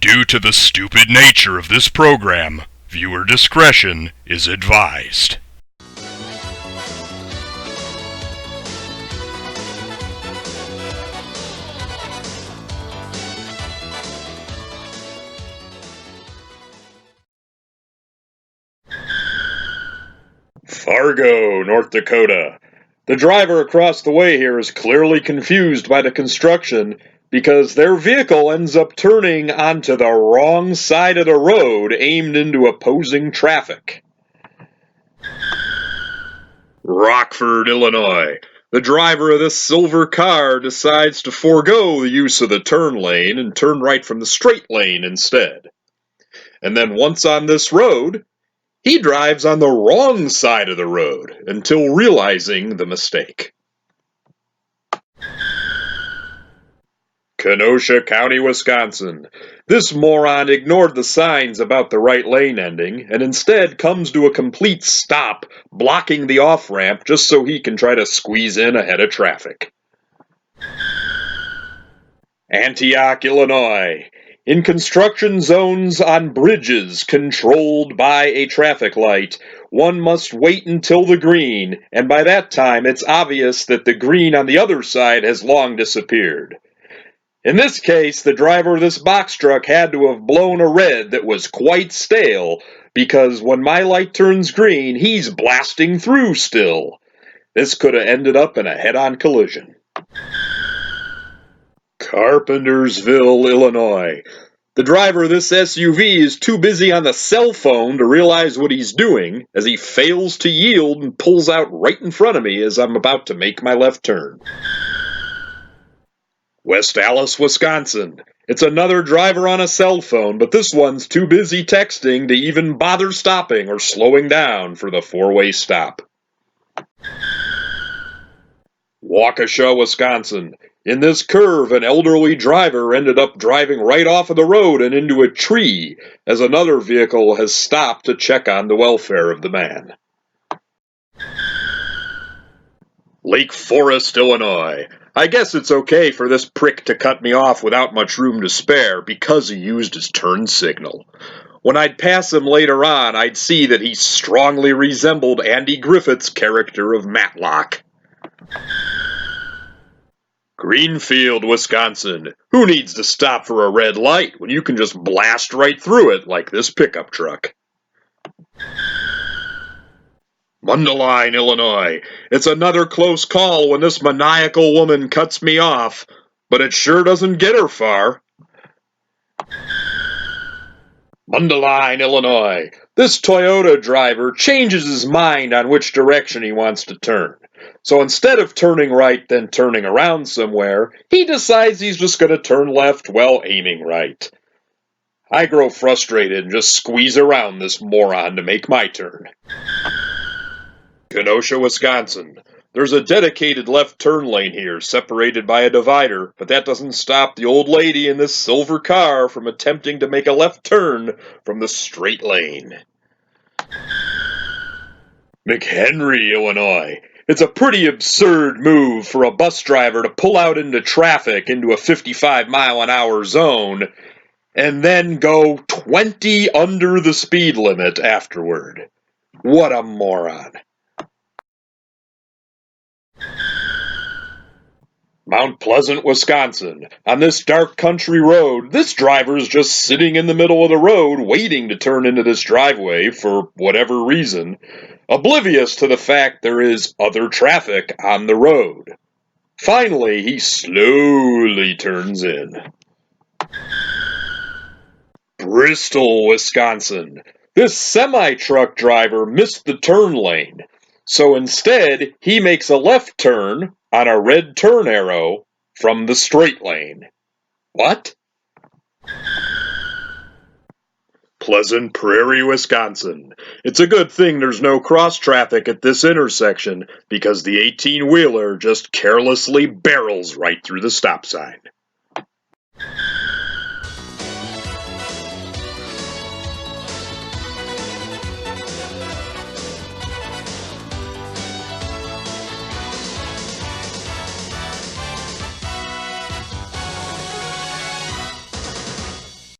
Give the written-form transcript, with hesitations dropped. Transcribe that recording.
Due to the stupid nature of this program, viewer discretion is advised. Fargo, North Dakota. The driver across the way here is clearly confused by the construction because their vehicle ends up turning onto the wrong side of the road aimed into opposing traffic. Rockford, Illinois. The driver of this silver car decides to forego the use of the turn lane and turn right from the straight lane instead. And then once on this road, he drives on the wrong side of the road until realizing the mistake. Kenosha County, Wisconsin. This moron ignored the signs about the right lane ending and instead comes to a complete stop, blocking the off-ramp just so he can try to squeeze in ahead of traffic. Antioch, Illinois. In construction zones on bridges controlled by a traffic light, one must wait until the green, and by that time it's obvious that the green on the other side has long disappeared. In this case, the driver of this box truck had to have blown a red that was quite stale, because when my light turns green, he's blasting through still. This could have ended up in a head-on collision. Carpentersville, Illinois. The driver of this SUV is too busy on the cell phone to realize what he's doing as he fails to yield and pulls out right in front of me as I'm about to make my left turn. West Allis, Wisconsin. It's another driver on a cell phone, but this one's too busy texting to even bother stopping or slowing down for the four-way stop. Waukesha, Wisconsin. In this curve, an elderly driver ended up driving right off of the road and into a tree, as another vehicle has stopped to check on the welfare of the man. Lake Forest, Illinois. I guess it's okay for this prick to cut me off without much room to spare because he used his turn signal. When I'd pass him later on, I'd see that he strongly resembled Andy Griffith's character of Matlock. Greenfield, Wisconsin. Who needs to stop for a red light when you can just blast right through it like this pickup truck? Mundelein, Illinois. It's another close call when this maniacal woman cuts me off, but it sure doesn't get her far. Mundelein, Illinois. This Toyota driver changes his mind on which direction he wants to turn. So instead of turning right then turning around somewhere, he decides he's just going to turn left while aiming right. I grow frustrated and just squeeze around this moron to make my turn. Kenosha, Wisconsin. There's a dedicated left turn lane here, separated by a divider, but that doesn't stop the old lady in this silver car from attempting to make a left turn from the straight lane. McHenry, Illinois. It's a pretty absurd move for a bus driver to pull out into traffic into a 55-mile-an-hour zone and then go 20 under the speed limit afterward. What a moron. Mount Pleasant, Wisconsin. On this dark country road, this driver's just sitting in the middle of the road waiting to turn into this driveway for whatever reason, oblivious to the fact there is other traffic on the road. Finally, he slowly turns in. Bristol, Wisconsin. This semi-truck driver missed the turn lane, so instead he makes a left turn on a red turn arrow from the straight lane. What? Pleasant Prairie, Wisconsin. It's a good thing there's no cross traffic at this intersection because the 18-wheeler just carelessly barrels right through the stop sign.